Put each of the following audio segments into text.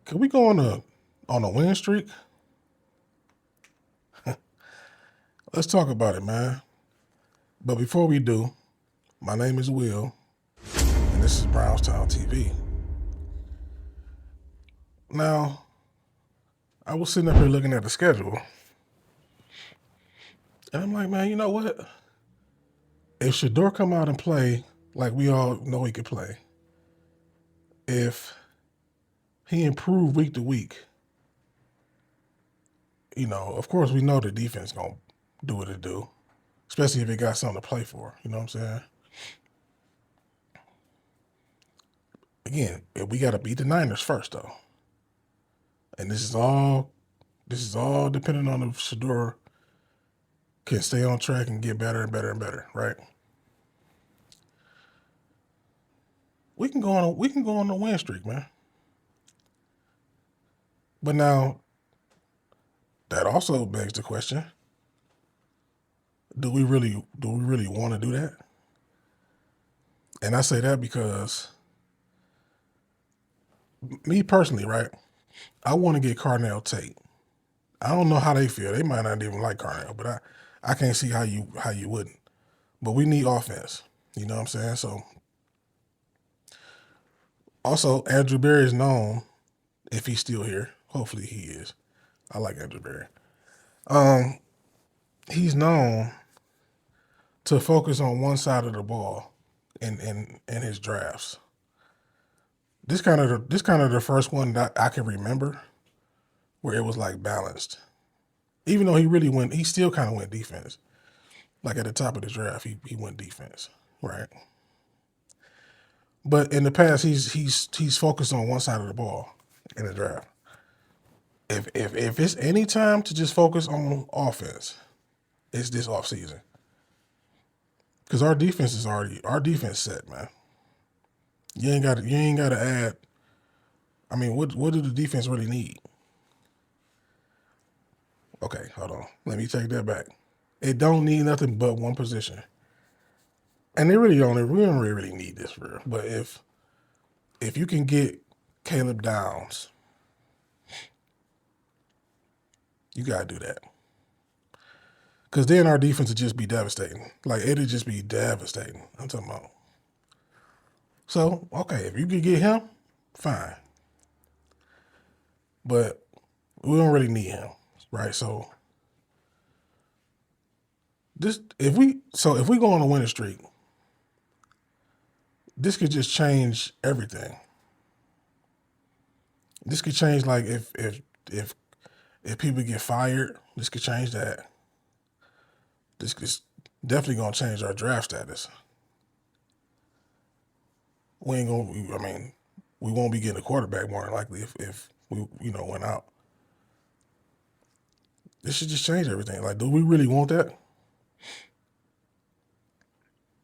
Can we go on a win streak? Let's talk about it, man. But before we do, my name is Will, and this is Brownstown TV. Now, I was sitting up here looking at the schedule, and I'm like, man, you know what? If Shedeur come out and play like we all know he could play, if he improved week to week, of course we know the defense gonna do what it do, especially if it got something to play for. You know what I'm saying? Again, we got to beat the Niners first, though, and this is all depending on if Shedeur can stay on track and get better and better and better, right? We can go on a win streak, man. But now that also begs the question: Do we really want to do that? And I say that because me personally, right? I want to get Carnell Tate. I don't know how they feel. They might not even like Carnell, but I can't see how you wouldn't. But we need offense. You know what I'm saying? So also Andrew Berry is known, if he's still here. Hopefully he is. I like Andrew Berry. He's known to focus on one side of the ball in his drafts. This kind of the first one that I can remember where it was like balanced. Even though he still kind of went defense. Like at the top of the draft, he went defense, right? But in the past, he's focused on one side of the ball in the draft. If it's any time to just focus on offense, it's this offseason. Because our defense set, man. You ain't got to add. I mean, what do the defense really need? Okay, hold on. Let me take that back. It don't need nothing but one position. And they really don't. We don't really need this for real. But if you can get Caleb Downs, you gotta do that. Because then our defense would just be devastating. Like it'd just be devastating. I'm talking about. So okay, if you could get him, fine. But we don't really need him, right? So if we go on a winning streak, this could just change everything. This could change like if people get fired, this could change that. This is definitely gonna change our draft status. We ain't gonna. I mean, we won't be getting a quarterback more than likely if we went out. This should just change everything. Like, do we really want that?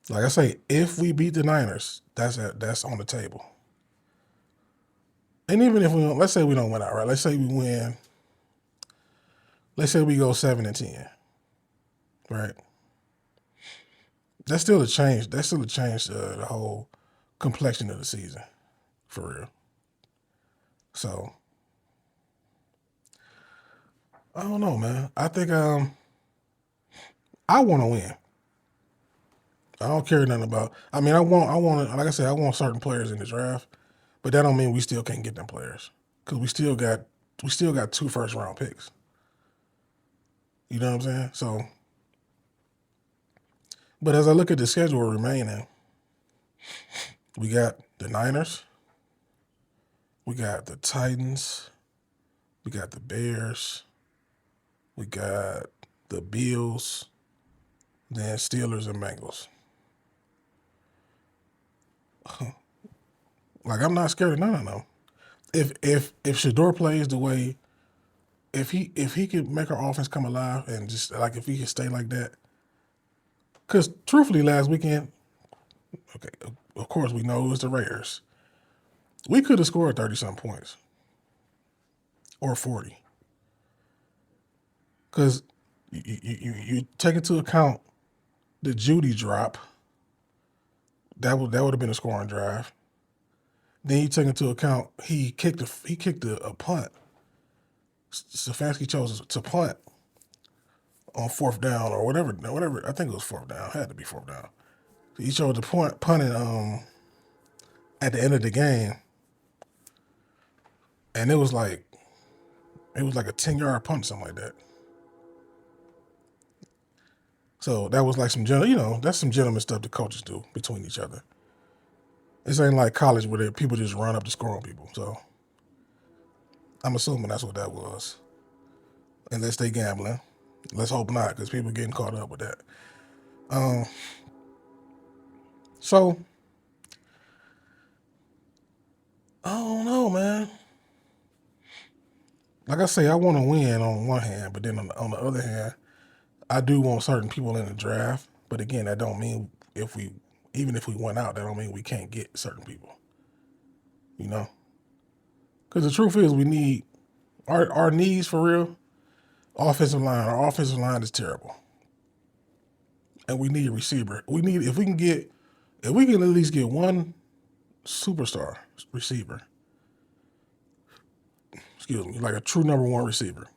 Like I say, if we beat the Niners, that's on the table. And even if let's say we don't win out, right? Let's say we win. Let's say we go 7-10, right? That's still a change. That's still a change the whole complexion of the season, for real. So I don't know, man. I think I want to win. I don't care nothing about. I mean, I want. Like I said, I want certain players in the draft, but that don't mean we still can't get them players because we still got 2 first-round picks. You know what I'm saying? So, but as I look at the schedule remaining, we got the Niners, we got the Titans, we got the Bears, we got the Bills, then Steelers and Bengals. Like I'm not scared of none of them. If Shedeur plays the way, if he could make our offense come alive and just like if he could stay like that, because truthfully, last weekend, okay, of course we know it was the Raiders. We could have scored 30-something points or 40, because you take into account the Judy drop. That would have been a scoring drive. Then you take into account he kicked a punt. Stefanski chose to punt on 4th down or whatever. I think it was 4th down. Had to be 4th down. He chose to punt it at the end of the game, and it was like a 10-yard punt, something like that. So that was like that's some gentleman stuff the coaches do between each other. This ain't like college where people just run up to score on people. So I'm assuming that's what that was. Unless they gambling. Let's hope not, because people getting caught up with that. So I don't know, man. Like I say, I want to win on one hand, but then on the other hand, I do want certain people in the draft. But again, that don't mean even if we went out, that don't mean we can't get certain people. You know? Because the truth is, we need our needs for real. Offensive line. Our offensive line is terrible, and we need a receiver. If we can at least get one superstar receiver. Excuse me, like a true number one receiver.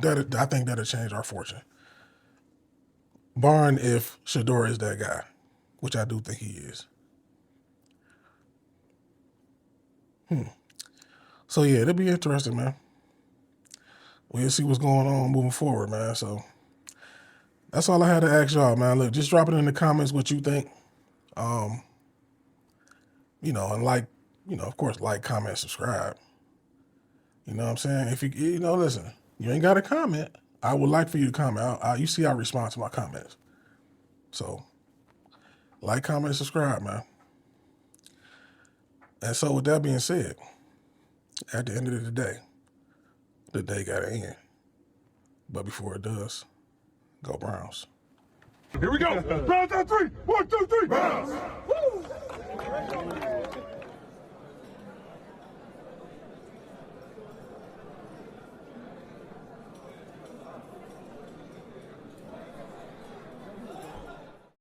I think that'll change our fortune. Barring if Shedeur is that guy, which I do think he is. So yeah, it'll be interesting, man. We'll see what's going on moving forward, man. So that's all I had to ask y'all, man. Look, just drop it in the comments what you think. And of course, like, comment, subscribe. You know what I'm saying? If listen, you ain't got to comment. I would like for you to comment. You see I respond to my comments. So, like, comment, subscribe, man. And so with that being said, at the end of the day got to end. But before it does, go Browns. Here we go. Browns on 3. 1, 2, 3. Browns. Woo!